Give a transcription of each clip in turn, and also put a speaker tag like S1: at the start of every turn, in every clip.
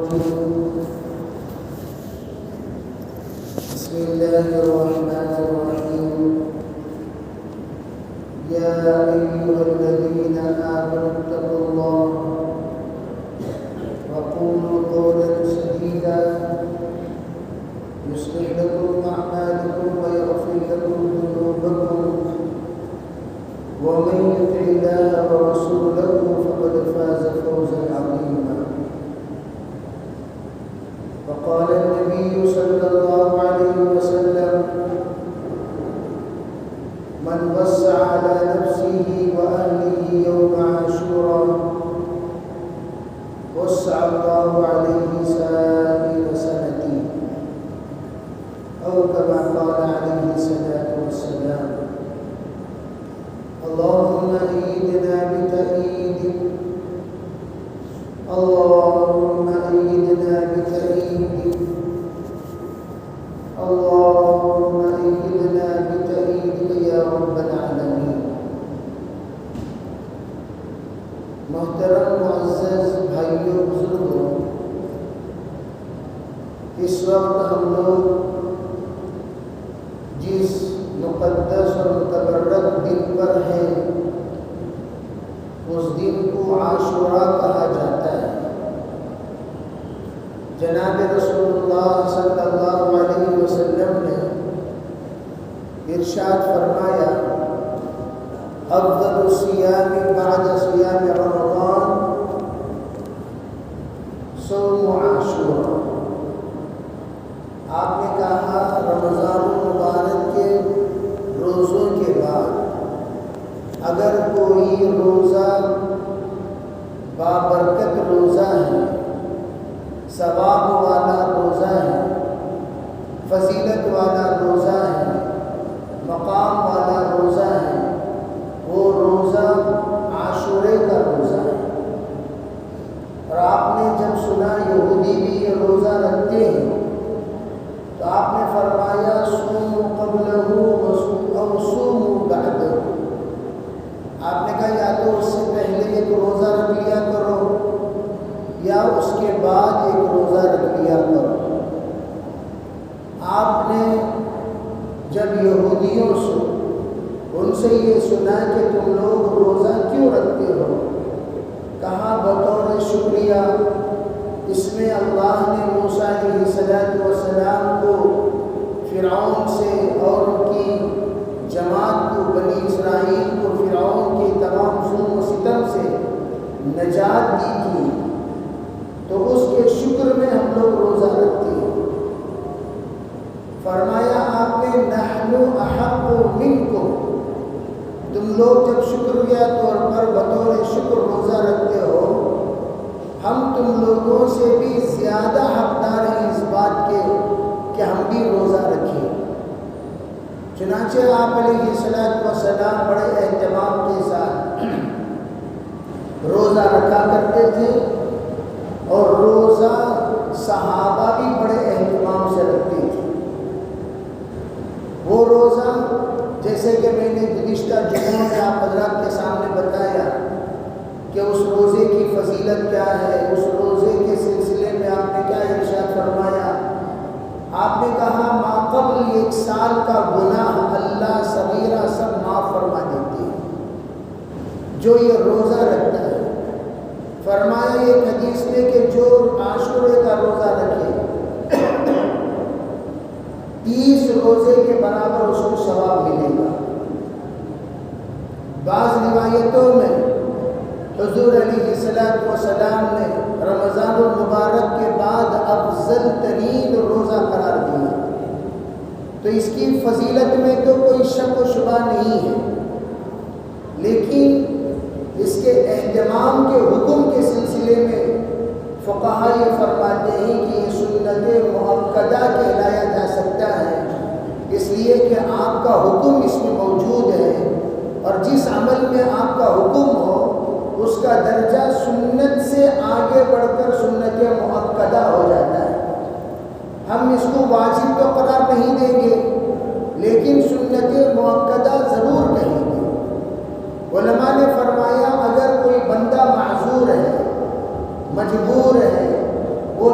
S1: بسم الله الرحمن الرحيم يا أيها الذين آمنوا اتقوا الله وقولوا قولا سديدا يصلح لكم أعمالكم ويغفر لكم ذنوبكم ومن يطع الله ورسوله فقد فاز فوزا عظيما. وقال النبي صلى الله عليه وسلم من وسع على نفسه وأهله يوم عاشوراء وسع الله عليه سائر سنته أو كما قال عليه الصلاة والسلام. اللهم أيدنا بتأييدك اللهم أيدنا بتأييدك اللهم أيدنا بتأييدك يا رب العالمين. محترم معزز بھائیوں بزرگوں، اس وقت ہم لوگ جس مقدس اور متبرک دن پر ہیں اس دن کو عاشوراء کہا جاتا ہے۔ جناب رسول اللہ صلی اللہ علیہ وسلم نے ارشاد فرمایا افضل الصیام بعد صیام رمضان صوم عاشوراء۔ آپ نے کہا رمضان المبارک کے روزوں کے بعد اگر کوئی روزہ بابرکت روزہ ہے، ثواب والا روزہ ہے، فضیلت والا روزہ ہے، مقام والا روزہ ہے، وہ روزہ عاشورے کا روزہ ہے۔ اور آپ نے جب سنا یہودی بھی یہ روزہ رکھتے ہیں تو آپ نے فرمایا صوموا قبلہ او صوموا بعدہ۔ آپ نے کہا یا تو اس سے پہلے ایک روزہ رکھ لیا کرو یا اس کے بعد ایک روزہ رکھ لیا کرو۔ آپ نے جب یہودیوں سے ان سے یہ سنا کہ تم لوگ روزہ کیوں رکھتے ہو، کہا بطور شکریہ اس میں اللہ نے موسیٰ علیہ السلام کو فرعون سے اور ان کی جماعت کو بنی اسرائیل کو فرعون کے تمام ظلم و ستم سے نجات دی تھی، تو اس کے شکر میں ہم لوگ روزہ رکھتے ہیں۔ فرمایا آپ نے نحن احق منکم، تم لوگ جب شکریہ طور پر بطور شکر روزہ رکھتے ہو، ہم تم لوگوں سے بھی زیادہ حقدار ہیں اس بات کے کہ ہم بھی روزہ رکھیں۔ چنانچہ آپ علیہ السلام بڑے اہتمام کے ساتھ روزہ رکھا کرتے تھے، اور روزہ صحابہ بھی بڑے اہتمام سے رکھتے تھے۔ وہ روزہ جیسے کہ میں نے گزشتہ جمعوں میں آپ حضرات کے سامنے بتایا کہ اس روزے کی فضیلت کیا ہے، اس روزے کے سلسلے میں آپ نے کیا ارشاد فرمایا۔ آپ نے کہا ما قبل ایک سال کا گناہ اللہ صغیرہ سب معاف فرما دیتے ہیں جو یہ روزہ رکھتا ہے۔ فرمایا ایک حدیث میں کہ جو عاشورے کا روزہ رکھے 30 روزے کے برابر اس کو ثواب ملے گا۔ بعض روایتوں میں حضور علیہ السلام نے رمضان المبارک کے بعد افضل ترین روزہ قرار دیا، تو اس کی فضیلت میں تو کوئی شک و شبہ نہیں ہے، لیکن اس کے اہتمام کے حکم کے سلسلے میں فقہا یہ فرماتے ہیں کہ یہ سنت مؤکدہ کہلایا جا سکتا ہے، اس لیے کہ آپ کا حکم اس میں موجود ہے، اور جس عمل میں آپ کا حکم ہو اس کا درجہ سنت سے آگے بڑھ کر سنت مؤکدہ ہو جاتا ہے۔ ہم اس کو واجب تو قرار نہیں دیں گے، لیکن سنت مؤکدہ ضرور کہیں گے۔ علماء نے فرمایا اگر کوئی بندہ معذور ہے، مجبور ہے، وہ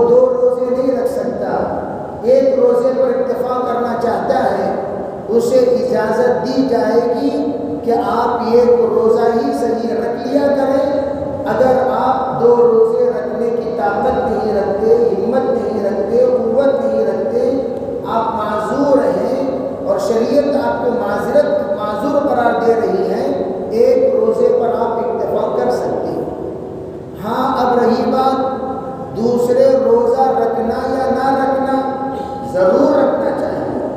S1: اسے اجازت دی جائے گی کہ آپ ایک روزہ ہی صحیح رکھ لیا کریں۔ اگر آپ 2 روزے رکھنے کی طاقت نہیں رکھتے، ہمت نہیں رکھتے، قوت نہیں رکھتے، آپ معذور ہیں اور شریعت آپ کو معذور قرار دے رہی ہے، ایک روزے پر آپ اکتفا کر سکتے ہیں۔ ہاں، اب رہی بات دوسرے روزہ رکھنا یا نہ رکھنا، ضرور رکھنا چاہیے۔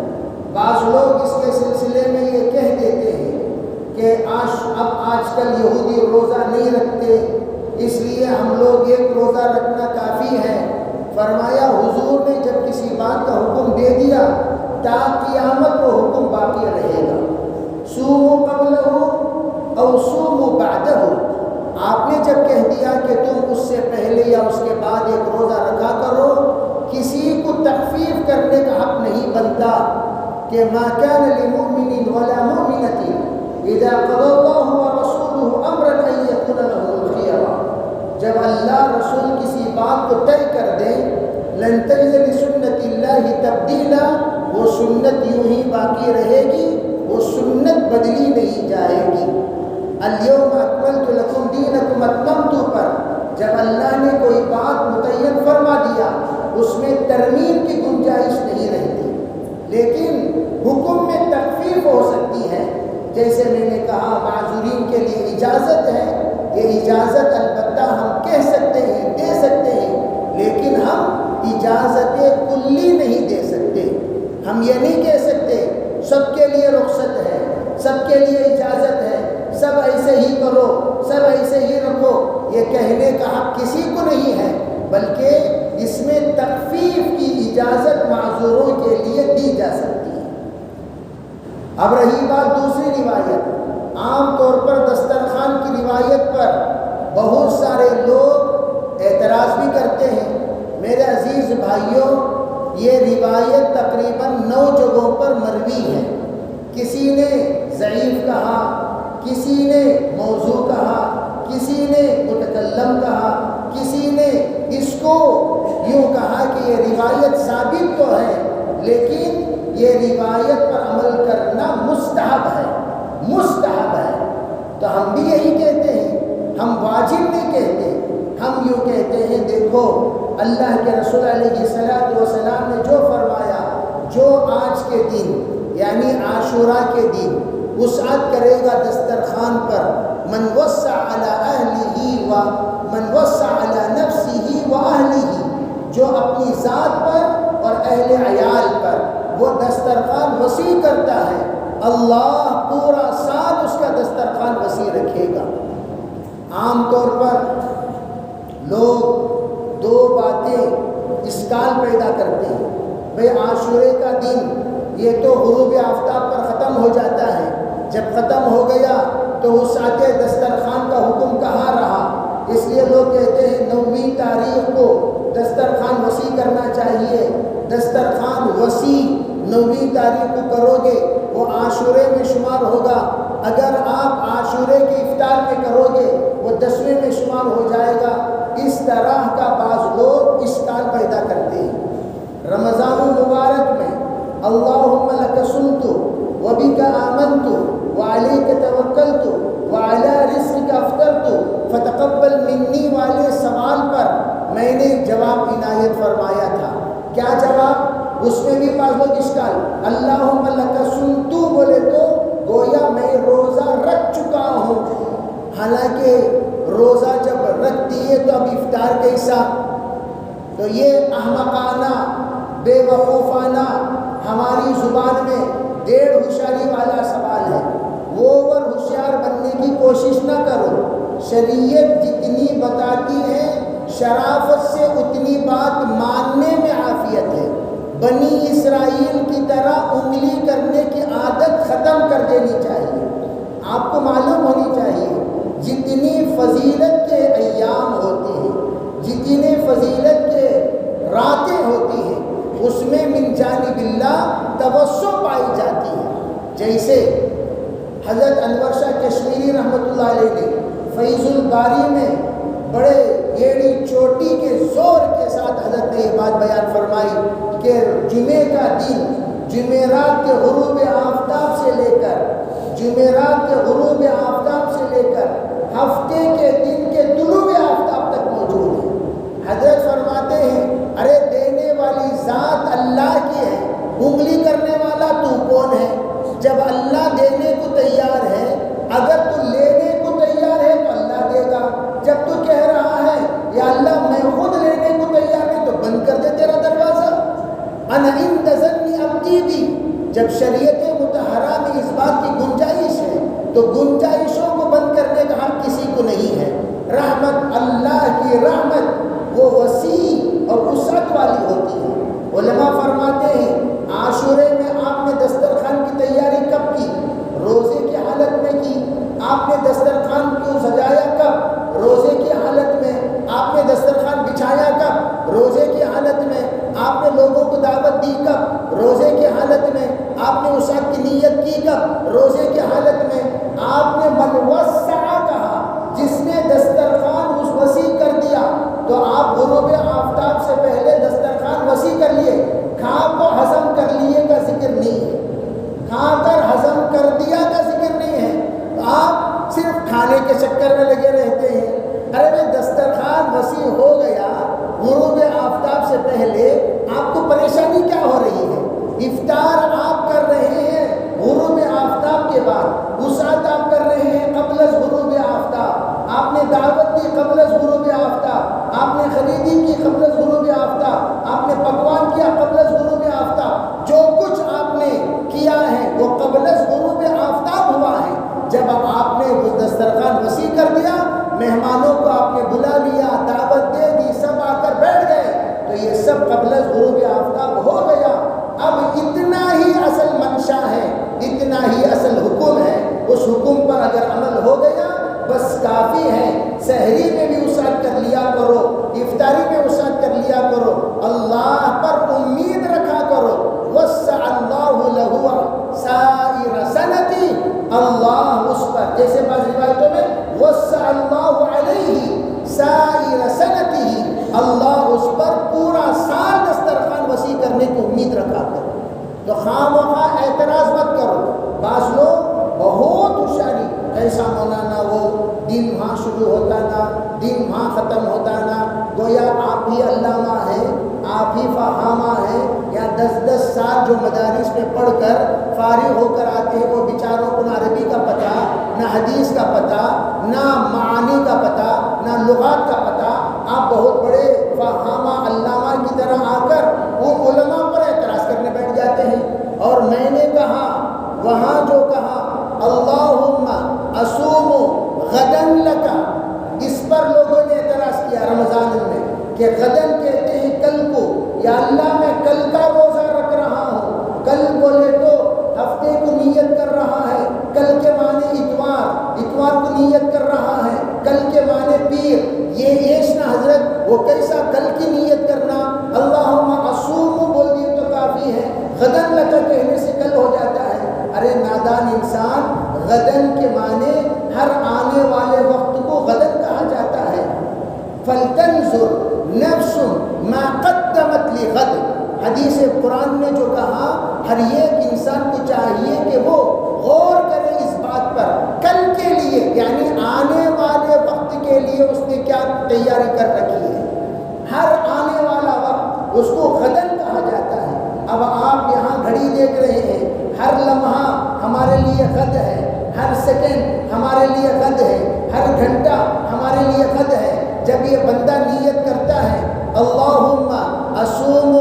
S1: بعض لوگ اس کے سلسلے میں یہ کہہ دیتے ہیں کہ آج کل یہودی روزہ نہیں رکھتے، اس لیے ہم لوگ ایک روزہ رکھنا کافی ہے۔ فرمایا حضور نے جب کسی بات کا حکم دے دیا تا قیامت وہ حکم باقی رہے گا۔ صوموا قبلہ او صوموا بعدہ، آپ نے جب کہہ دیا کہ تم اس سے پہلے یا اس کے بعد ایک روزہ رکھا کرو، کسی کو تخفیف کرنے کا حق نہیں بنتا کہ ما كان لمؤمن ولا مؤمنة اذا قضى الله ورسوله امرا ان يكون لهم الخيرة۔ جب اللہ رسول کسی بات کو طے کر دیں، لن تجد لسنت اللہ تبدیلا، وہ سنت یوں ہی باقی رہے گی، وہ سنت بدلی نہیں جائے گی۔ الیوم اکملت لکم دینکم اتممت پر جب اللہ نے کوئی بات متعین فرما دیا، اس میں ترمیم کی گنجائش نہیں رہتی، لیکن حکم میں تخفیف ہو سکتی ہے۔ جیسے میں نے کہا معذورین کے لیے اجازت ہے، یہ اجازت البتہ ہم کہہ سکتے ہیں، دے سکتے ہیں، لیکن ہم اجازت کلی نہیں دے سکتے۔ ہم یہ نہیں کہہ سکتے سب کے لیے رخصت ہے، سب کے لیے اجازت ہے، سب ایسے ہی کرو، سب ایسے ہی رکھو، یہ کہنے کا حق کسی کو نہیں ہے، بلکہ اس میں تخفیف کی اجازت معذوروں کے لیے دی جا سکتی ہے۔ اب رہی بات دوسری روایت، عام طور پر دسترخوان کی روایت پر بہت سارے لوگ اعتراض بھی کرتے ہیں۔ میرے عزیز بھائیوں، یہ روایت تقریباً 9 جگہوں پر مروی ہے۔ کسی نے ضعیف کہا، کسی نے موضوع کہا، کسی نے متکلم کہا، کسی نے اس کو یوں کہا کہ یہ روایت ثابت تو ہے لیکن یہ روایت پر عمل کرنا مستحب ہے، مستحب ہے۔ تو ہم بھی یہی کہتے ہیں، ہم واجب نہیں کہتے، ہم یوں کہتے ہیں دیکھو اللہ کے رسول علیہ السلام نے جو فرمایا، جو آج کے دن یعنی عاشوراء کے دن وسعت کرے گا دسترخوان پر، من وسع علی اہلہ و من وسع علی نفسہ و اہلہ، جو اپنی ذات پر اور اہل عیال پر وہ دسترخوان وسیع کرتا ہے، اللہ پورا سال اس کا دسترخوان وسیع رکھے گا۔ عام طور پر لوگ 2 باتیں اشکال پیدا کرتے ہیں، بھئی عاشورے کا دن یہ تو غروب آفتاب پر ختم ہو جاتا ہے، جب ختم ہو گیا تو وسعت دسترخوان کا حکم کہاں رہا؟ اس لیے لوگ کہتے ہیں 9ویں تاریخ کو دسترخوان وسیع کرنا چاہیے۔ دسترخوان وسیع 9ویں تاریخ کو کرو گے وہ عاشورے میں شمار ہوگا، اگر آپ عاشورے کے افطار میں کرو گے وہ 10ویں میں شمار ہو جائے گا۔ اس طرح کا بعض لوگ اشکال پیدا کرتے ہیں۔ رمضان المبارک میں اللہم لک صمت وبک آمنت وعلیک توکلت وعلی رزقک افطرت فتقبل منی والے سوال پر میں نے جواب عنایت فرمایا تھا۔ کیا جواب؟ اس میں بھی بعض لوگ اشکال، اللہم لک صمت بولے تو گویا میں روزہ رکھ چکا ہوں، حالانکہ روزہ جب رکھ دیے تو اب افطار کیسا؟ تو یہ احمقانہ، بے وقوفانہ، ہماری زبان میں 1.5 ہوشیاری والا سوال ہے۔ وہ اوور ہوشیار بننے کی کوشش نہ کرو، شریعت جتنی بتاتی ہے شرافت سے اتنی بات ماننے میں عافیت ہے۔ بنی اسرائیل کی طرح انگلی کرنے کی عادت ختم کر دینی چاہیے۔ آپ کو معلوم ہونی چاہیے جتنی فضیلت کے ایام ہوتے ہیں، جتنے فضیلت کے راتیں ہوتی ہیں، اس میں من جانب اللہ توسع پائی جاتی ہے۔ جیسے حضرت انور شاہ کشمیری رحمۃ اللہ علیہ نے فیض الباری میں بڑے ایڑی چوٹی کے زور کے ساتھ حضرت نے یہ بات بیان فرمائی کہ جمعے کا دن جمعرات کے غروب آفتاب سے لے کر ہفتے کے دن کے طلوع آفتاب تک موجود ہے۔ حضرت فرماتے ہیں ارے دینے والی ذات اللہ کی ہے، انگلی کرنے والا تو کون ہے؟ جب اللہ دینے کو تیار ہے، اگر تو لینے کو تیار ہے تو اللہ دے گا۔ جب تو کہہ رہا ہے یا اللہ میں خود لینے کو تیار نہیں، تو بند کر دے تیرا دروازہ۔ انا عند ظن عبدی بھی، جب شریعت مطہرہ میں اس بات کی گنجائش ہے تو گنجائشوں کو بند کرنے کا حق کسی کو نہیں ہے۔ رحمت، اللہ کی رحمت وہ وسیع اور وسعت والی ہوتی ہے۔ علماء فرماتے ہیں عاشورے میں آپ نے دسترخوان کی تیاری کب کی؟ روزے کی حالت میں کی۔ آپ نے دسترخوان کیوں سجایا کب؟ روزے کی حالت میں۔ آپ نے دسترخوان بچھایا کب؟ روزے کی حالت میں۔ آپ نے لوگوں کو دعوت دی کب؟ روزے کی حالت میں۔ آپ نے وسعت کی نیت کی کب؟ روزے کی حالت میں۔ آپ نے من وسع کہا، جس نے دسترخوان اس وسیع کر دیا، تو آپ غروب آفتاب سے پہلے دسترخوان وسیع کر لیے، کھا کو ہضم کر لیے کا ذکر نہیں ہے، کھا کر ہضم کر دیا کا ذکر نہیں ہے۔ تو آپ صرف کھانے کے چکر میں لگے رہتے ہیں۔ ارے بھائی دسترخوان وسیع ہو گیا غروب آفتاب سے پہلے، آپ کو پریشانی کیا ہو رہی ہے؟ افطار آپ کر رہے ہیں غروب آفتاب کے بعد، وسعت آپ کر رہے ہیں قبل از غروب آفتاب، آپ نے دعوت دی قبل از غروب آفتاب، آپ نے خریدی کی قبل از غروب آفتاب، آپ نے پکوان کیا قبل از غروب آفتاب، جو کچھ آپ نے کیا ہے وہ قبل از غروب آفتاب ہوا ہے۔ جب آپ نے وہ دسترخوان وسیع کر دیا، مہمانوں کو آپ نے بلا لیا، دعوت دے دی، سب آ کر بیٹھ گئے، تو یہ سب قبل از غروب آفتاب ہو گیا۔ اب اتنا ہی اصل منشا ہے، اتنا ہی اصل حکم ہے، اس حکم پر اگر عمل ہو گیا بس کافی ہے۔ سحری میں بھی وسعت کر لیا کرو، افطاری میں وسعت کر لیا کرو، اللہ پر امید رکھا کرو۔ وسع اللہ لہ سائر سنتی، اللہ اس پر، جیسے بعض روایتوں میں وسع اللہ علیہ سائر سنتی، اللہ اس پر پورا سال دسترخوان وسیع کرنے کی امید رکھا کرو۔ تو خواہ مخواہ اعتراض مت کرو۔ بعض لوگ بہت ہوشیاری، ایسا مولانا وہ دن وہاں شروع ہوتا نا، دن وہاں ختم ہوتا نا، گویا آپ ہی علامہ ہیں، آپ ہی فہامہ ہیں، یا 10 سال جو مدارس میں پڑھ کر فارغ ہو کر آتے ہیں، وہ بیچاروں کو نہ عربی کا پتہ، نہ حدیث کا پتہ، نہ معانی کا پتہ، نہ لغات کا پتہ، آپ بہت بڑے فہامہ علامہ کی طرح آ کر وہ علماء پر اعتراض کرنے بیٹھ جاتے ہیں۔ اور میں نے کہا وہاں جو کہا اللہم اصوم غدن لکا، اس پر لوگوں نے اعتراض کیا رمضان میں کہ غدن کہتے ہیں کل کو، یا اللہ میں کل کا روزہ رکھ رہا ہوں، کل بولے تو ہفتے کو نیت کر رہا ہے، کل کے معنی اتوار، اتوار کو نیت کر رہا ہے، کل کے معنی پیر، یہ ایشنا حضرت وہ کیسا کل کی نیت کرنا؟ اللہم اصوم بول دیے تو کافی ہے، غدن لکا کہنے سے کل ہو جاتا ہے۔ ارے نادان انسان، غدن کے معنی ہر آنے والے وقت کو غدن کہا جاتا ہے۔ فَلْتَنْظُرْ نَفْسٌ مَا قَدَّمَتْ لِغَدٍ، حدیث قرآن نے جو کہا، ہر ایک انسان کو چاہیے کہ وہ غور کرے اس بات پر، کل کے لیے یعنی آنے والے وقت کے لیے اس نے کیا تیاری کر رکھی ہے۔ ہر آنے والا وقت اس کو غدن کہا جاتا ہے۔ اب آپ یہاں گھڑی دیکھ رہے ہیں، ہر لمحہ ہمارے لیے غد ہے، ہر سیکنڈ ہمارے لیے غد ہے، ہر گھنٹہ ہمارے لیے غد ہے۔ جب یہ بندہ نیت کرتا ہے اللہم اصوم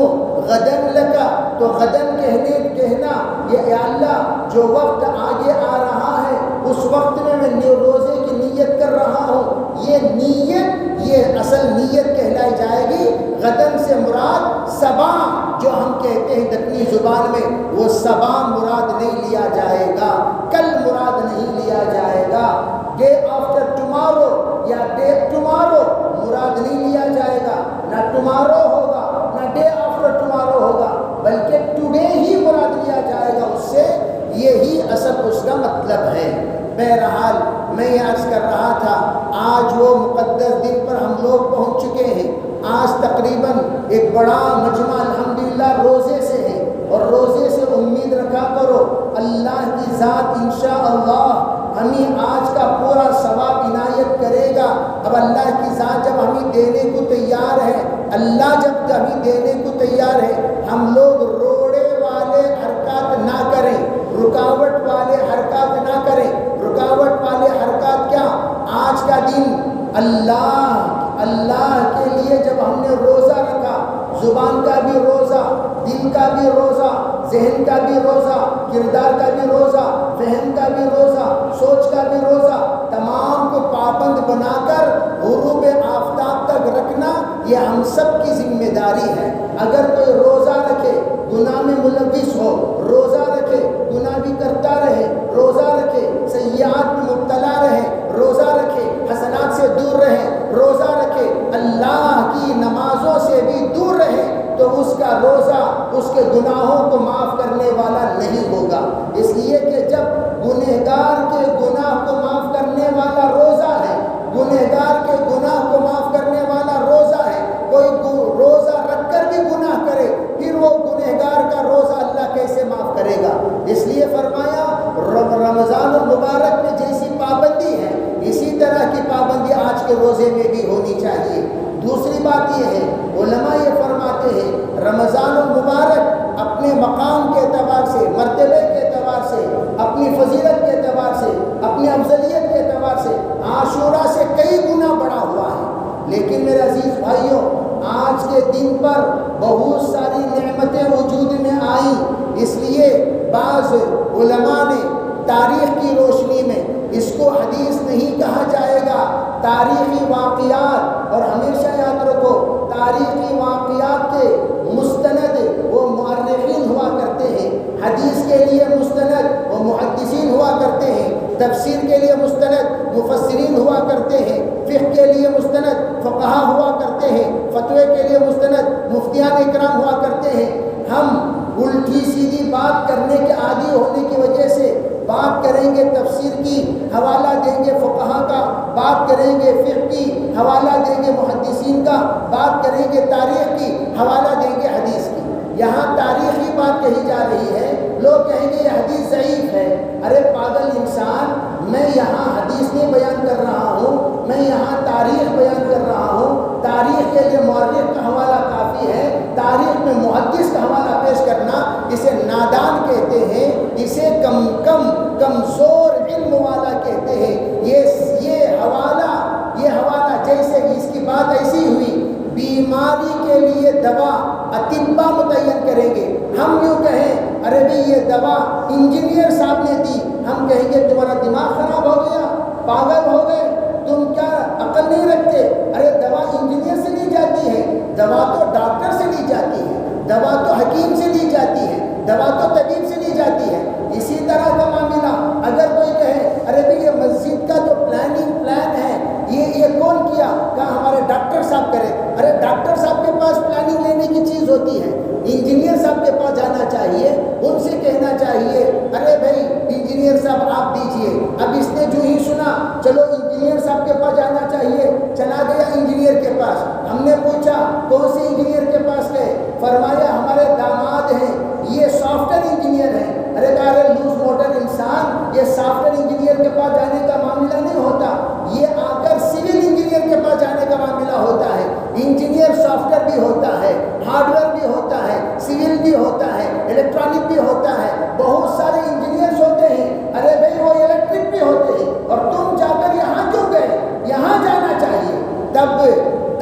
S1: غدن لکا، تو غدن کہنا یہ یا اللہ جو وقت آگے آ رہا ہے اس وقت میں روزے کی نیت کر رہا ہوں، یہ نیت، یہ اصل نیت کہلائی جائے گی۔ غدن سے مراد صباح جو ہم کہتے ہیں دکنی زبان میں، وہ صباح مراد نہیں لیا جائے گا، کل مراد نہیں لیا جائے گا، ڈے آفٹر ٹمارو یا ڈے ٹمارو مراد نہیں لیا جائے گا، نہ ٹمارو ہوگا نہ ڈے آفٹر ٹمارو ہوگا، بلکہ ٹوڈے ہی مراد لیا جائے گا اس سے، یہی اصل اس کا مطلب ہے۔ بہرحال میں یہ عرض کر رہا تھا، آج وہ مقدس دن پر ہم لوگ پہنچ چکے ہیں۔ آج تقریباً ایک بڑا مجمع الحمدللہ روزے سے ہے، اور روزے سے ذات انشاءاللہ ہمیں آج کا پورا ثواب عنایت کرے گا۔ اب اللہ کی ذات جب ہمیں دینے کو تیار ہے، اللہ جب ہمیں دینے کو تیار ہے، ہم لوگ روڑے والے حرکات نہ کریں، رکاوٹ والے حرکات نہ کریں۔ رکاوٹ والے حرکات کیا؟ آج کا دن اللہ کے لیے جب ہم نے روزہ رکھا، زبان کا بھی روزہ، دل کا بھی روزہ، ذہن کا بھی روزہ، کردار کا بھی روزہ، فہم کا بھی روزہ، سوچ کا بھی روزہ، تمام کو پابند بنا کر غروب آفتاب تک رکھنا یہ ہم سب کی ذمہ داری ہے۔ اگر کوئی روزہ رکھے گناہ میں ملوث ہو، روزہ رکھے گناہ بھی کرتا رہے، روزہ رکھے سیئات میں مبتلا رہے، روزہ رکھے حسنات سے دور رہے، روزہ رکھے اللہ کی نمازوں سے بھی دور رہے، تو اس کا روزہ اس کے گناہوں کو معاف کرنے والا نہیں ہوگا۔ اس لیے کہ جب گنہگار کے گناہ کو معاف کرنے والا روزہ ہے، گنہگار کے گناہ کو معاف کرنے والا روزہ ہے، کوئی روزہ رکھ کر بھی گناہ کرے پھر وہ گنہگار کا روزہ اللہ کیسے معاف کرے گا؟ اس لیے فرمایا رمضان المبارک میں جیسی پابندی ہے اسی طرح کی پابندی آج کے روزے میں بھی ہونی چاہیے۔ دوسری بات یہ ہے، علماء یہ فرماتے ہیں رمضان المبارک اپنے مقام کے اعتبار سے، مرتبے کے اعتبار سے، اپنی فضیلت کے اعتبار سے، اپنی افضلیت کے اعتبار سے عاشورہ سے کئی گنا بڑا ہوا ہے، لیکن میرے عزیز بھائیوں آج کے دن پر بہت ساری نعمتیں وجود میں آئیں، اس لیے بعض علماء نے تاریخ کی روشنی میں اس کو حدیث نہیں کہا جائے گا، تاریخی واقعات، اور ہمیشہ یاد رکھو تاریخی واقعات کے مستند وہ مؤرخین ہوا کرتے ہیں، حدیث کے لیے مستند وہ محدثین ہوا کرتے ہیں، تفسیر کے لیے مستند مفسرین ہوا کرتے ہیں، فقہ کے لیے مستند فقہا ہوا کرتے ہیں، فتوے کے لیے مستند مفتیان اکرام ہوا کرتے ہیں۔ ہم الٹی سیدھی بات کرنے کے عادی ہونے کی وجہ سے بات کریں گے تفسیر کی، حوالہ دیں گے فقہا کا، بات کریں گے فقہ کی، حوالہ دیں گے محدثین کا، بات کریں گے تاریخ کی، حوالہ دیں گے حدیث کی۔ یہاں تاریخی بات کہی جا رہی ہے، لوگ کہیں گے یہ حدیث ضعیف ہے۔ ارے پاگل انسان، میں یہاں حدیث نہیں بیان کر رہا ہوں، میں یہاں تاریخ بیان کر رہا ہوں۔ تاریخ کے لیے مورخ کا حوالہ کافی ہے، تاریخ میں محدث کا حوالہ پیش کرنا اسے نادان کہتے ہیں، اسے کمزور علم والا کہتے ہیں۔ یہ حوالہ جیسے اس کی بات ایسی ہوئی، بیماری کے لیے دوا اطباء متعین کریں گے، ہم یوں کہیں ارے بھئی یہ دوا انجینئر صاحب نے دی، ہم کہیں گے تمہارا دماغ خراب ہو گیا، پاگل ہو گئے، تم کیا عقل نہیں رکھتے؟ ارے دوا انجینئر سے لی جاتی ہے، دوا تو ڈاکٹر سے لی جاتی ہے، دوا تو حکیم سے لی جاتی ہے، دوا تو طبیب سے لی جاتی ہے۔ اسی طرح کا معاملہ اگر کوئی کہے ارے بھئی یہ مسجد کا جو پلان ہے یہ کون کیا؟ کہا ہمارے ڈاکٹر صاحب کرے۔ ارے ڈاکٹر صاحب کے پاس پلاننگ لینے کی چیز ہوتی ہے، انجینئر صاحب کے پاس جانا چاہیے، ان سے کہنا چاہیے ارے بھائی انجینئر صاحب آپ دیجئے۔ اب اس نے جو ہی سنا چلو انجینئر صاحب کے پاس جانا چاہیے، چلا گیا انجینئر کے پاس۔ ہم نے پوچھا کون سے انجینئر کے پاس گئے؟ فرمایا ہمارے داماد ہیں، یہ سافٹ ویئر انجینئر ہیں۔ ارے کہا لوز موٹر انسان، یہ سافٹ ویئر انجینئر کے پاس جانے کا معاملہ نہیں ہوتا، یہ آ کر سول انجینئر کے پاس جانے کا معاملہ ہوتا ہے۔ انجینئر سافٹ ویئر بھی ہوتا ہے، ہارڈ ویئر بھی ہوتا ہے، سول بھی ہوتا ہے، الیکٹرانک بھی ہوتا ہے، بہت سارے انجینئرز ہوتے ہیں۔ ارے بھائی وہ الیکٹرک بھی ہوتے ہیں، اور تم جا کر یہاں کیوں گئے؟ یہاں جانا چاہیے۔ تب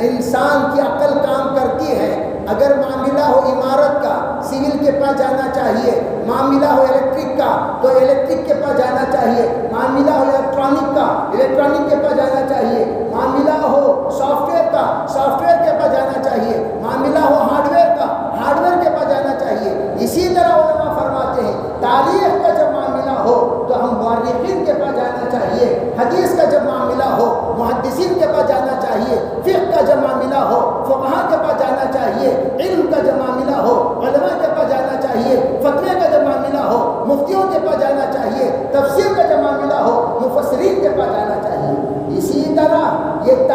S1: انسان کی عقل کام کرتی ہے۔ اگر معاملہ ہو عمارت کا، سول کے پاس جانا چاہیے، معاملہ ہو الیکٹرک کا تو الیکٹرک کے پاس جانا چاہیے، معاملہ ہو الیکٹرانک کا الیکٹرانک کے پاس جانا چاہیے، معاملہ ہو سافٹ ویئر کا سافٹ ویئر کے پاس جانا چاہیے، معاملہ ہو ہارڈ ویئر کا ہارڈ ویئر کے پاس جانا چاہیے۔ اسی طرح علماء فرماتے ہیں تاریخ کا جب معاملہ ہو تو ہم مورخین کے پاس جانا چاہیے، حدیث کا جب معاملہ ہو محدثین کے پاس جانا چاہیے، فقہ کا جب معاملہ ہو فقہا کے پاس جانا چاہیے، علم کا جب معاملہ ہو علماء کے پاس جانا چاہیے، فتوے کا جب معاملہ ہو مفتیوں کے پاس جانا چاہیے، تفسیر کا جب معاملہ ہو مفسرین کے پاس جانا چاہیے۔ اسی طرح یہ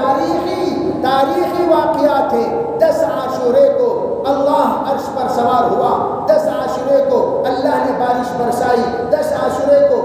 S1: تاریخی واقعات ہیں۔ 10 عاشورے کو اللہ عرش پر سوار ہوا، 10 عاشورے کو اللہ نے بارش برسائی، 10 عاشورے کو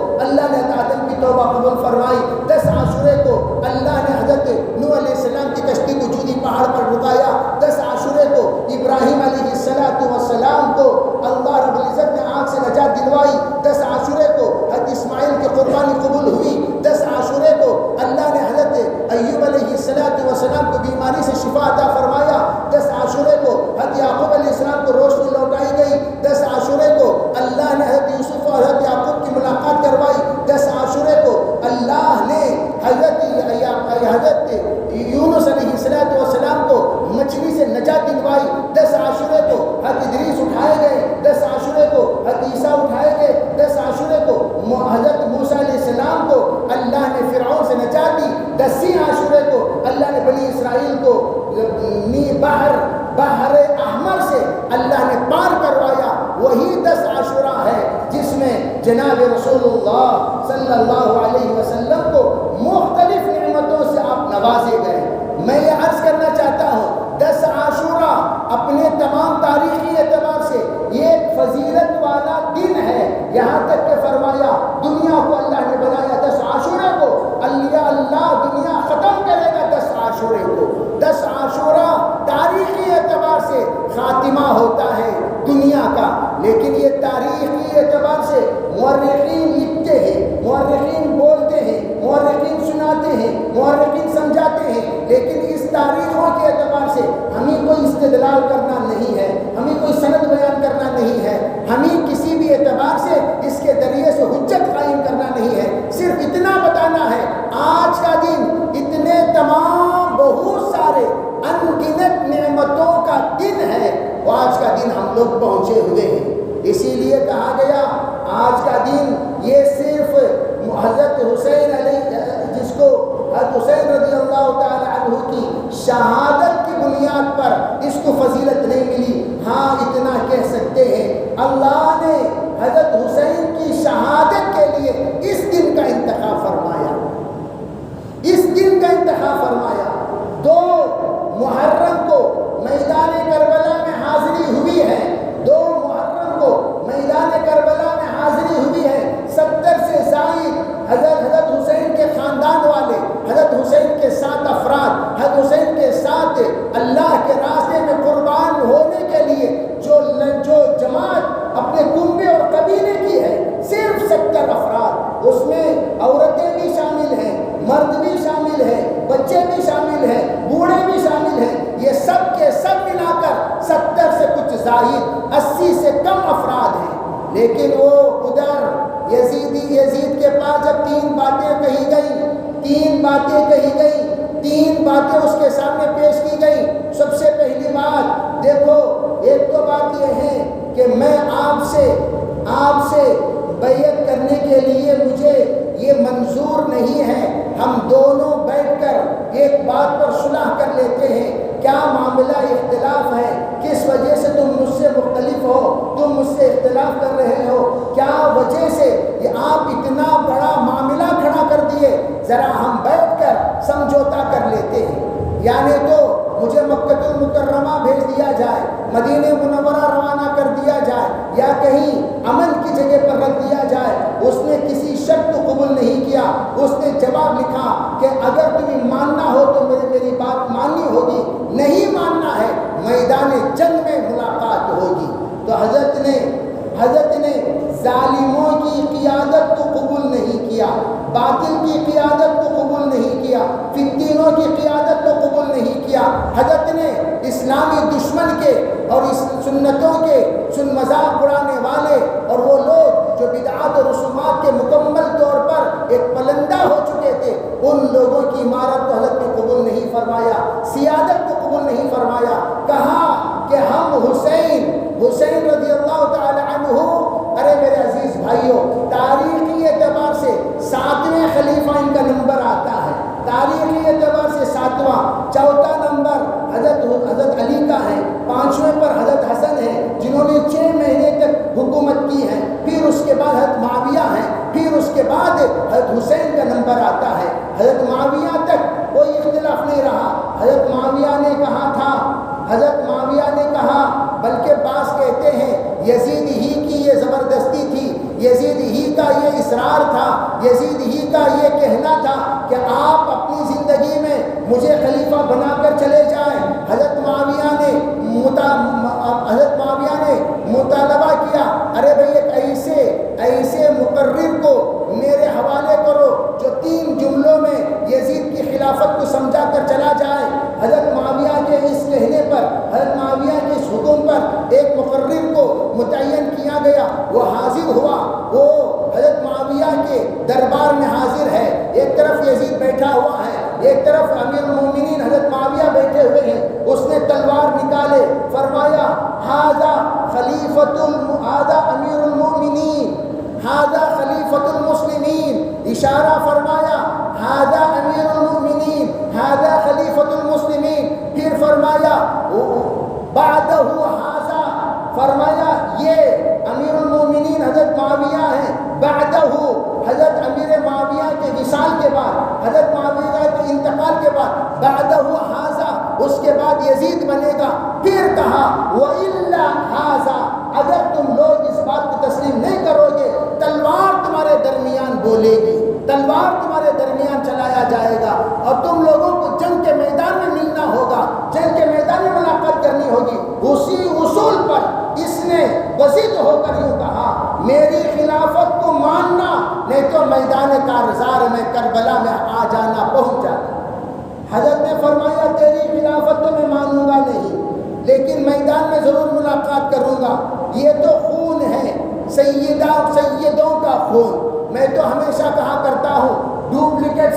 S1: جناب رسول اللہ صلی اللہ علیہ وسلم کو مختلف نعمتوں سے آپ نوازے گئے۔ میں یہ عرض کرنا چاہتا ہوں 10 عاشورہ اپنے تمام تاریخی اعتبار سے یہ ایک فضیلت والا دن ہے، یہاں تک کہ فرمایا دنیا کو اللہ نے بنایا 10 عاشورہ کو، اللہ دنیا ختم کرے گا 10 عاشورے کو۔ 10 عاشورہ تاریخی اعتبار سے خاتمہ ہوتا ہے دنیا کا، لیکن یہ تاریخی اعتبار سے مورخین لکھتے ہیں، مورخین بولتے ہیں، مورخین سناتے ہیں، مورخین سمجھاتے ہیں، لیکن اس تاریخوں کے اعتبار سے ہمیں کوئی استدلال کرنا نہیں ہے، ہمیں کوئی سند بیان کرنا نہیں ہے، ہمیں کسی بھی اعتبار سے اس کے ذریعے سے حجت قائم کرنا نہیں ہے، صرف اتنا بتانا ہے آج کا دن اتنے تمام بہت سارے انگنت نعمتوں کا دن ہے، وہ آج کا دن ہم لوگ پہنچے ہوئے ہیں۔ اسی لیے کہا گیا آج کا دن یہ صرف حضرت حسین جس کو حضرت حسین رضی اللہ تعالی عنہ کی شہادت کی بنیاد پر اس کو فضیلت نہیں ملی، ہاں اتنا کہہ سکتے ہیں اللہ نے حضرت حسین کی شہادت کے لیے اس دن کا انتخاب فرمایا، اس دن کا انتخاب فرمایا۔ 2 محرم کو میدان کربلا میں حاضری ہوئی ہے، 2 محرم کو میدان کربلا میں حاضری ہوئی ہے۔ 70 سے زائد حضرت حسین کے خاندان والے، حضرت حسین کے 7 افراد، حضرت حسین کے ساتھ اللہ کے راستے میں قربان ہونے کے لیے جو جماعت اپنے کنبے اور قبیلے کی ہے، صرف 70 افراد، اس میں عورتیں بھی شامل ہیں، مرد بھی شامل ہیں، بچے بھی شامل ہیں، بوڑھے بھی شامل ہیں، یہ سب کے سب ملا کر 70 سے کچھ زائد 80 سے کم افراد ہیں۔ لیکن وہ ادھر یزید کے پاس جب 3 باتیں کہی گئی، 3 باتیں اس کے سامنے پیش کی گئی۔ سب سے پہلی بات دیکھو، ایک تو بات یہ ہے کہ میں آپ سے بیعت کرنے کے لیے مجھے یہ منظور نہیں ہے، ہم دونوں بیٹھ کر ایک بات پر صلح کر لیتے ہیں، کیا معاملہ اختلاف ہے، کس وجہ سے تم مجھ سے مختلف ہو، تم مجھ سے اختلاف کر رہے ہو، کیا وجہ سے یہ آپ اتنا بڑا معاملہ کھڑا کر دیے، ذرا ہم بیٹھ کر سمجھوتا کر لیتے ہیں، یعنی تو مجھے مکہ المکرمہ بھیج دیا جائے، مدینہ منورہ روانہ کر دیا جائے، یا کہیں امن کی جگہ پر رکھ دیا جائے۔ اس نے کسی شرط کو قبول نہیں کیا، اس نے جواب لکھا کہ اگر تمہیں ماننا ہو تو میری بات ماننی ہوگی، نہیں ماننا ہے میدان جنگ میں ملاقات ہوگی۔ تو حضرت نے ظالموں کی قیادت کو قبول نہیں کیا، باطل کی قیادت کو قبول نہیں کیا، فتنوں کی قیادت کو قبول نہیں کیا۔ حضرت نے اسلامی دشمن کے اور اس سنتوں کے مذاق اڑانے والے اور وہ لوگ جو بدعات اور رسومات کے مکمل طور پر ایک پلندہ ہو چکے تھے، ان لوگوں کی عمارت کو حضرت نے قبول نہیں فرمایا، سیادت کو قبول نہیں فرمایا۔ کہا کہ ہم حسین رضی اللہ تعالی عنہ، ارے میرے عزیز بھائیوں، تاریخی اعتبار سے 7ویں خلیفہ ان کا نمبر آتا ہے، تاریخی اعتبار سے 7واں، 4تھا نمبر حضرت علی کا ہے، 5ویں پر حضرت حسن ہے جنہوں نے 6 مہینے تک حکومت کی ہے، پھر اس کے بعد حضرت معاویہ ہے، پھر اس کے بعد حضرت حسین کا نمبر آتا ہے۔ حضرت معاویہ تک کوئی اختلاف نہیں رہا، حضرت معاویہ نے کہا بلکہ بعض کہتے ہیں یزید ہی کی یہ زبردستی تھی، یزید ہی کا یہ اصرار تھا، یزید ہی کا یہ کہنا تھا کہ آپ اپنی زندگی میں مجھے خلیفہ بنا کر چلے جائیں۔ حضرت معاویہ نے مطالبہ کیا، ارے بھئی ایک ایسے مقرر کو میرے حوالے کرو جو 3 جملوں میں یزید کی خلافت کو سمجھا کر چلا جائے۔ حضرت معاویہ کے اس کہنے پر، حضرت معاویہ کے اس حکم پر ایک مقرر کو متعین کیا گیا، وہ حاضر ہوا، وہ حضرت معاویہ کے دربار میں حاضر ہے، ایک طرف یزید بیٹھا ہوا ہے، ایک طرف امیر المومنین حضرت معاویہ بیٹھے ہوئے ہیں۔ اس نے تلوار نکالے، فرمایا ھذا امیر المومنین، ھذا خلیفۃ المسلمین، اشارہ فرمایا ھذا امیر المومنین، ھذا خلیفۃ المسلمین، پھر فرمایا بعدہ ھذا، فرمایا یہ امیر المومنین حضرت معاویہ ہیں، اس کے بعد یزید بنے گا. پھر کہا وَإِلَّا هَذَا، اگر تم لوگ اس بات کو تسلیم نہیں کرو گے تلوار تمہارے درمیان بولے گی، تلوار تمہارے درمیان چلایا جائے گا اور تم لوگوں کو جنگ کے میدان میں ملنا ہوگا، جنگ کے میدان میں ملاقات کرنی ہوگی. اسی اصول پر اس نے وزید ہو کر یوں کہا میری خلافت کو ماننا نہیں تو میدان کارزار میں کربلا میں آ جانا، پہنچ جانا. حضرت نے فرمایا تیری خلافت تو میں مانوں گا نہیں لیکن میدان میں ضرور ملاقات کروں گا. یہ تو خون ہے سیدوں کا خون. میں تو ہمیشہ کہا کرتا ہوں ڈپلیکیٹ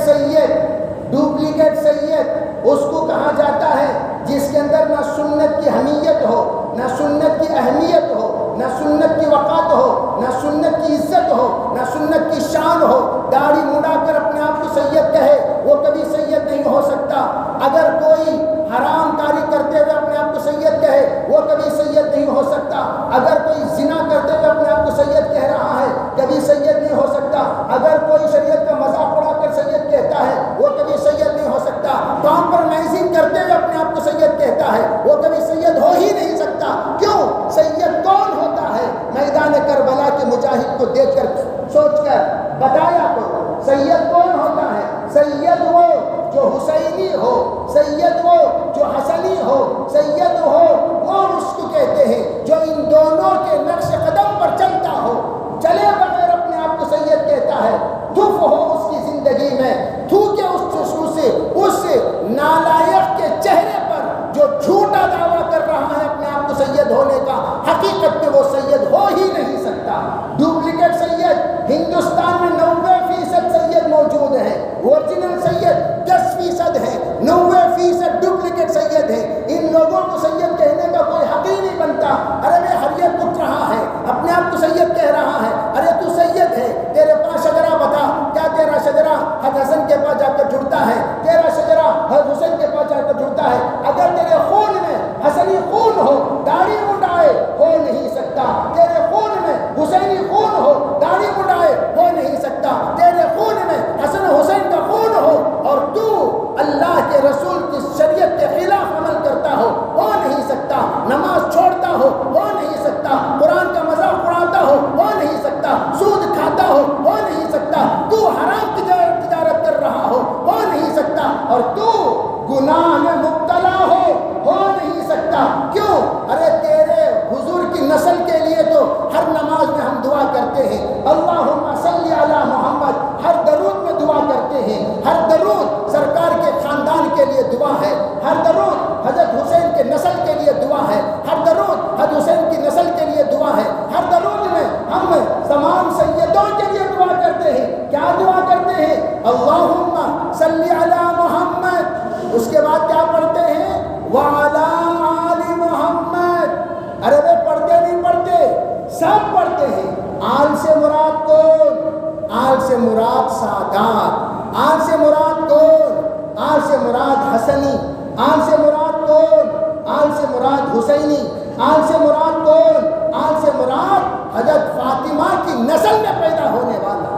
S1: سید اس کو کہا جاتا ہے جس کے اندر نہ سنت کی حمیت ہو، نہ سنت کی اہمیت ہو، نہ سنت کی وقات ہو، نہ سنت کی عزت ہو، نہ سنت کی شان ہو. داڑھی مڑا کر اپنے آپ کو سید کہے وہ کبھی سید نہیں ہو سکتا. اگر کوئی حرام کاری کرتے ہوئے اپنے آپ کو سید کہے وہ کبھی سید نہیں ہو سکتا. اگر کوئی زنا کرتے ہوئے اپنے آپ کو سید کہہ رہا ہے کبھی سید نہیں ہو سکتا. اگر کوئی شریعت کا مذاق اڑا کر سید کہتا ہے وہ کبھی سید نہیں ہو سکتا. کمپرومائزنگ کرتے ہوئے اپنے آپ کو سید کہتا ہے وہ کبھی سید ہو ہی نہیں سکتا. کیوں؟ سید کون ہوتا ہے؟ میدان کربلا کے مجاہد کو دیکھ کر سوچ کر بتایا کرو سید کون ہوتا ہے. سید وہ جو حسینی ہو، سید وہ جو حسنی ہو، سید وہ اس کو کہتے ہیں جو ان دونوں کے نقش قدم پر چلتا ہو. چلے بغیر اپنے آپ کو سید کہتا ہے. دھوپ ہو اس کی زندگی میں، تھوکے اس چشموں سے اس نالائق کے چہرے پر جو جھوٹا دعویٰ کر رہا ہے اپنے آپ کو سید ہونے کا. حقیقت میں وہ سید ہو ہی نہیں سکتا. ڈپلیکیٹ سید ہندوستان میں 90% سید موجود ہیں، اوریجنل سید 10% ہیں، 90% ڈپلیکیٹ سید ہیں. ان لوگوں کو سید کہنے کا کوئی حق ہی نہیں بنتا. ارے میں ہریت اٹھ رہا ہے اپنے آپ کو سید کہہ رہا ہے. ارے تو سید ہے، تیرے پاس شجرا بتا، کیا تیرا شجرا حضرت حسن کے پاس جا کر جڑتا ہے؟ تیرا شجرا حضرت حسین کے پاس جا کر جڑتا ہے؟ اگر تیرے خون میں حسنی خون ہو داڑھی منڈائے ہو نہیں سکتا. تیرے خون میں حسینی خون ہو داڑھی منڈائے ہو نہیں سکتا. تیرے خون میں حسن حسین کا خون ہو اور تو اللہ کے رسول کی شریعت کے خلاف عمل کرتا ہو نہیں سکتا. نماز چھوڑتا ہو نہیں سکتا. قرآن کا مذاق اڑاتا ہو نہیں سکتا. سود کھاتا ہو نہیں سکتا. تو حرام تجارت کر رہا ہو نہیں سکتا. اور تو گناہ میں مبتلا ہو نہیں سکتا. کیوں؟ ارے تیرے حضور کی نسل کے لیے تو ہر نماز میں ہم دعا کرتے ہیں اللہم صلی علی محمد. ہر درود میں دعا کرتے ہیں. ہر درود سرکار کے خاندان کے لیے دعا ہے. ہر درود حضرت حسین کے نسل کے لیے دعا ہے. ہر درود حضرت حسین کی نسل کے لیے دعا ہے. ہر درود میں ہم تمام سیدوں کے لیے دعا کرتے ہیں. کیا دعا کرتے ہیں؟ اللہم صلی علی محمد. اس کے بعد کیا پڑھتے ہیں؟ وعلی آل محمد. ارے وہ پڑھتے نہیں پڑھتے، سب پڑھتے ہیں. آل سے مراد کون؟ آل سے مراد سادات. آل سے مراد کون؟ آل سے مراد حسنی. آل سے مراد کون؟ آل سے مراد حسینی. آل سے مراد کون؟ آل سے مراد حضرت فاطمہ کی نسل میں پیدا ہونے والا.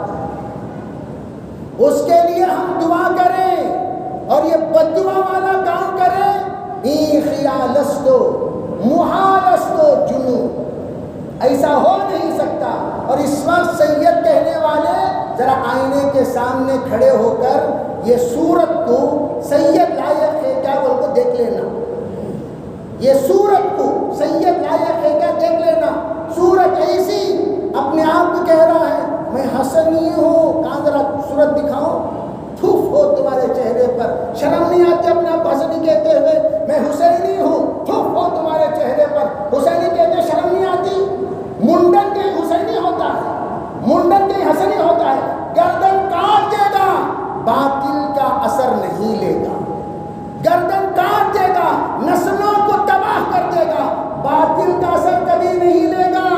S1: اس کے لیے ہم دعا کریں اور یہ بد دعا والا کام کریں. ای خیالستو محالستو جنون. ایسا ہو نہیں سکتا. اور اس وقت سید کہنے والے ذرا آئینے کے سامنے کھڑے ہو کر یہ صورت کو سید لائق ہے کیا بول کو دیکھ لینا. یہ صورت کو سید لائق ہے کیا دیکھ لینا. صورت ایسی اپنے آپ کو کہہ رہا ہے میں حسنی ہوں. کہاں ذرا صورت دکھاؤ. تھوف ہو تمہارے چہرے پر. شرم نہیں آتی اپنے آپ حسنی کہتے ہوئے؟ میں حسینی ہوں. تھوف ہو تمہارے چہرے پر. حسینی کہتے شرم نہیں آتی؟ منڈن کہیں حسینی ہوتا ہے، منڈن کہیں حسنی ہوتا ہے. گردن کاٹ دے گا باطل کا اثر نہیں لے گا. گردن کاٹ دے گا نسلوں کو تباہ کر دے گا. باطل کا اثر کبھی نہیں لے گا.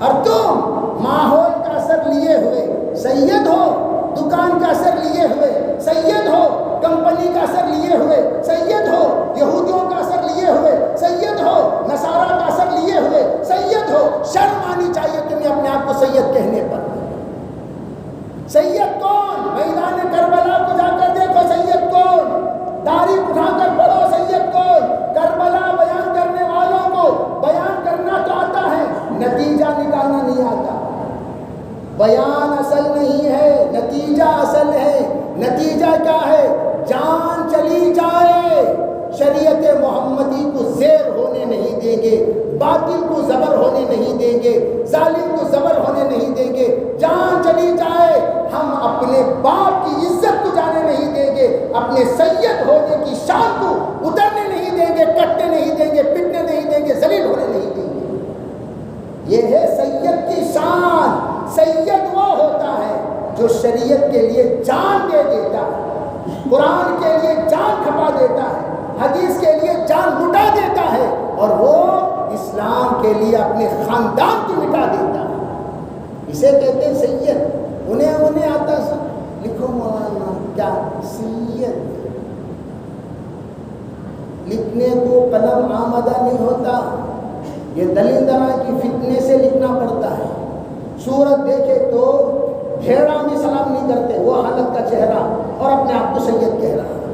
S1: اور تم ماحول کا اثر لیے ہوئے سید ہو، دکان کا اثر لیے ہوئے سید ہو، کمپنی کا اثر لیے ہوئے سید ہو، یہودیوں کا اثر لیے ہوئے سید ہو، نصارہ کا اثر لیے ہوئے سید ہو. شرم آنی چاہیے تمہیں اپنے آپ کو سید کہنے پر. سید کون؟ میدان کربلا کو جا کر دیکھو سید کون. تاریخ اٹھا کر پڑھو سید بیان اصل نہیں ہے، نتیجہ اصل ہے۔ نتیجہ کیا ہے؟ جان چلی جائے، شریعت محمدی کو زیر ہونے نہیں دیں گے، باطل کو زبر ہونے نہیں دیں گے، ظالم کو زبر ہونے نہیں دیں گے۔ جان چلی جائے، ہم اپنے باپ کی عزت کو جانے نہیں دیں گے، اپنے سید ہونے کی شان کو اترنے نہیں دیں گے، کٹنے نہیں دیں گے، پٹنے نہیں دیں گے، ذلیل ہونے نہیں دیں گے۔ یہ ہے سید کی شان۔ سید وہ ہوتا ہے جو شریعت کے لیے جان دے دیتا ہے، قرآن کے لیے جان کھپا دیتا ہے، حدیث کے لیے جان لٹا دیتا ہے، اور وہ اسلام کے لیے اپنے خاندان کو مٹا دیتا ہے۔ اسے کہتے ہیں سید۔ انہیں آتا سا لکھو مولانا کیا سید، لکھنے کو قلم آمادہ نہیں ہوتا، یہ دلندرہ کی فتنے سے لکھنا پڑتا ہے۔ صورت دیکھے تو بھیڑا میں سلام نہیں کرتے، وہ حالت کا چہرہ، اور اپنے آپ کو سید کہہ رہا ہے۔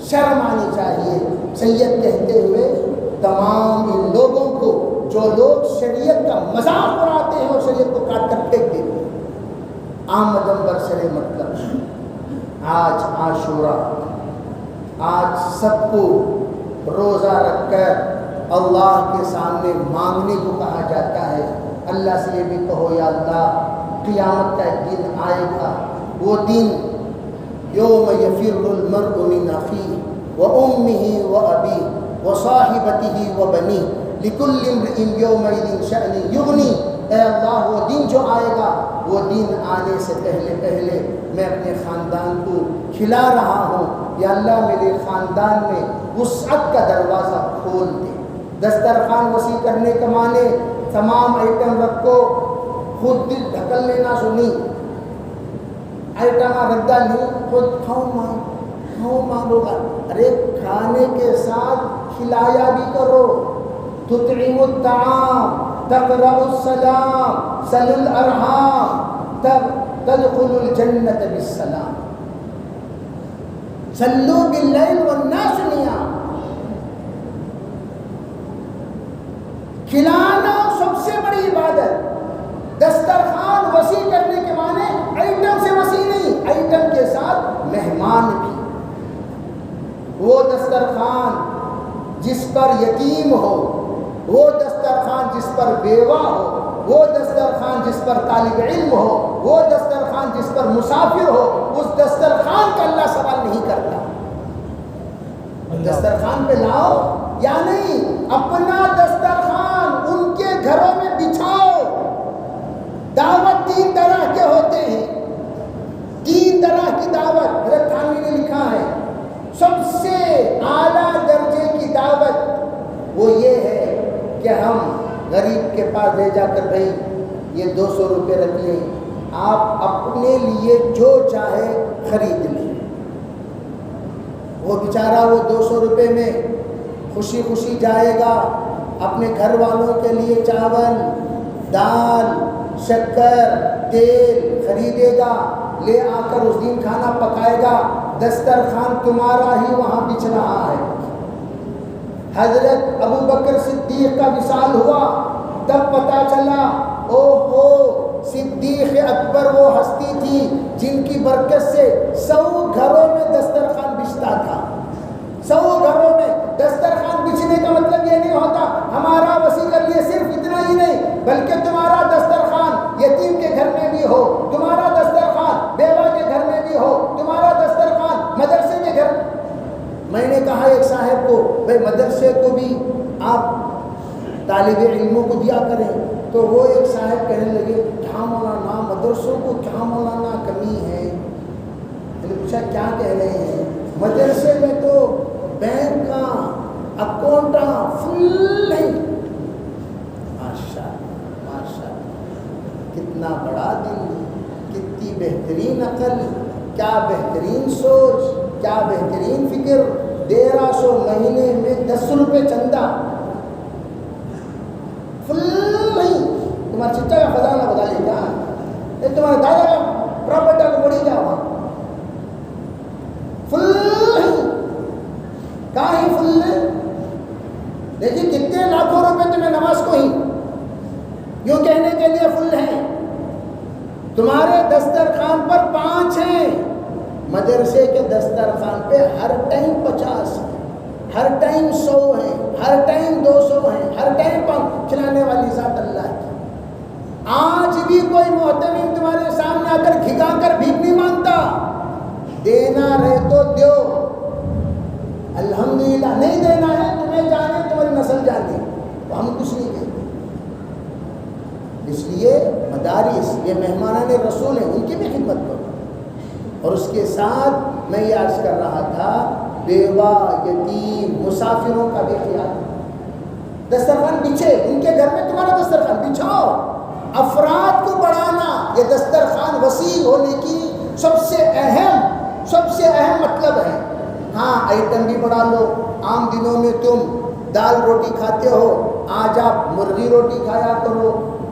S1: شرم آنی چاہیے سید کہتے ہوئے تمام ان لوگوں کو جو لوگ شریعت کا مذاق اڑاتے ہیں اور شریعت کو کاٹ کر پھینک دیتے ہیں۔ آمدم برسر مطلب آج عاشورہ، آج سب کو روزہ رکھ کر اللہ کے سامنے مانگنے کو کہا جاتا ہے۔ اللہ سے یہ بھی کہو یا اللہ قیامت کا ایک دن آئے گا، وہ دن یوم یفر المرء من اخیہ وامہ وابیہ وصاحبتہ وبنیہ لکل امرئ یومئذ شأن یغنی۔ اے اللہ وہ دن جو آئے گا، وہ دن آنے سے پہلے میں اپنے خاندان کو کھلا رہا ہوں، یا اللہ میرے خاندان میں وسعت کا دروازہ کھول دے۔ دسترخوان وسیع کرنے کے معنی تمام آئٹم رکھو، خود دل ڈھکل لینا سنی، آئٹم رکھا نہیں، خود کھاؤ مانگو گا۔ ارے کھانے کے ساتھ کھلایا بھی کرو۔ تطعم الطعام تقرأ السلام صل الارحام تدخل الجنة بالسلام صلوا باللیل والناس نیام۔ کھلانا سب سے بڑی عبادت۔ دسترخوان وسیع کرنے کے معنی آئٹم سے وسیع نہیں، آئٹم کے ساتھ مہمان بھی۔ وہ دسترخوان جس پر یتیم ہو، وہ دسترخوان جس پر بیوہ ہو، وہ دسترخوان جس پر طالب علم ہو، وہ دسترخوان جس پر مسافر ہو، اس دسترخوان کا اللہ سوال نہیں کرتا۔ دسترخوان پہ لاؤ یا نہیں، اپنا دسترخوان ان کے گھروں میں بچھاؤ۔ دعوت تین طرح کے ہوتے ہیں، تین طرح کی دعوت حضرت تھانوی نے لکھا ہے۔ سب سے اعلیٰ درجے کی دعوت وہ یہ ہے کہ ہم غریب کے پاس لے جا کر بھائی یہ 200 روپے رکھ لیں، آپ اپنے لیے جو چاہے خرید لیں۔ وہ بیچارہ وہ 200 روپے میں خوشی خوشی جائے گا، اپنے گھر والوں کے لیے چاول، دال، شکر، تیل خریدے گا، لے آ کر اس دن کھانا پکائے گا۔ دسترخوان تمہارا ہی وہاں بچھ رہا ہے۔ حضرت ابو بکر صدیق کا وصال ہوا، تب پتہ چلا صدیق اکبر وہ ہستی تھی جن کی برکت سے 100 گھروں میں دسترخوان بچھتا تھا۔ 100 گھروں میں دسترخوان بچھنے کا مطلب یہ نہیں ہوتا ہمارا وسیع کر لیے صرف اتنا ہی نہیں، بلکہ تمہارا دسترخوان یتیم کے گھر میں بھی ہو، تمہارا دسترخوان بیوہ کے گھر میں بھی ہو، تمہارا دسترخوان مدرسے کے گھر۔ میں نے کہا ایک صاحب کو بھائی مدرسے کو بھی آپ طالب علموں کو دیا کریں، تو وہ ایک صاحب کہنے لگے کیا مولانا مدرسوں کو کیا مولانا کمی ہے؟ میں نے پوچھا کیا کہہ رہے ہیں؟ مدرسے میں تو بینک کا اکاؤنٹ فل ہے۔ ماشاء کتنا بڑا دل، کتنی بہترین عقل، کیا بہترین سوچ، کیا بہترین فکر۔ 1300 مہینے میں 10 روپے چندہ فل نہیں۔ تمہارا چچا کا خزانہ بتا لے کیا؟ تمہارے دادا کا پراپرٹی کو پڑھی جا وہاں فل نہیں، کہاں ہی فل ہے؟ دیکھیے کتنے لاکھوں روپے تمہیں نماز کو ہی یوں کہنے کے لیے فل ہیں۔ تمہارے دسترخوان پر 5 ہیں، مدرسے کے دسترخوان پہ ہر ٹائم 50 ہیں، ہر ٹائم 100 ہیں، ہر ٹائم 200 ہیں، ہر ٹائم کھلانے والی ذات اللہ کی۔ آج بھی کوئی محتمم تمہارے سامنے آ کر کھگا کر بھیک نہیں مانگتا، دینا رہے تو دیو، الحمدللہ۔ نہیں دینا ہے، تمہیں جانے تمہاری نسل جانے، تو ہم کچھ نہیں کہتے۔ اس لیے مدارس یہ مہمانان رسول ہیں، ان کی بھی خدمت کرو۔ اور اس کے ساتھ میں یہ عرض کر رہا تھا، بیوہ، یتیم، مسافروں کا بھی خیال۔ دسترخوان بچھے، ان کے گھر میں تمہارا دسترخوان بچھاؤ۔ افراد کو بڑھانا یہ دسترخوان وسیع ہونے کی سب سے اہم مطلب ہے۔ ہاں آئٹم بھی بڑھا لو۔ عام دنوں میں تم دال روٹی کھاتے ہو، آج آپ مرغی روٹی کھایا کرو۔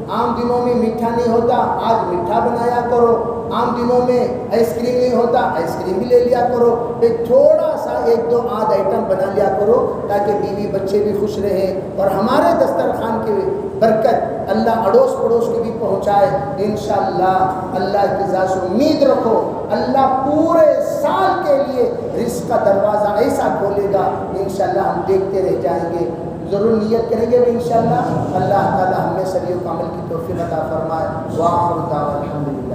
S1: عام دنوں میں میٹھا نہیں ہوتا، آج میٹھا بنایا کرو۔ عام دنوں میں آئس کریم نہیں ہوتا، آئس کریم بھی لے لیا کرو۔ ایک تھوڑا سا 1-2 آدھ آئٹم بنا لیا کرو تاکہ بیوی بچے بھی خوش رہیں، اور ہمارے دسترخوان کی برکت اللہ اڑوس پڑوس کی بھی پہنچائے انشاءاللہ۔ اللہ کی ذات سے امید رکھو، اللہ پورے سال کے لیے رزق کا دروازہ ایسا کھولے گا، انشاءاللہ ہم دیکھتے رہ جائیں گے۔ ضرور نیت کریں گے انشاءاللہ۔ اللہ تعالی ہمیں سبھی کو عمل کی توفیق عطا فرمائے۔ وآخر دعوانا الحمدللہ۔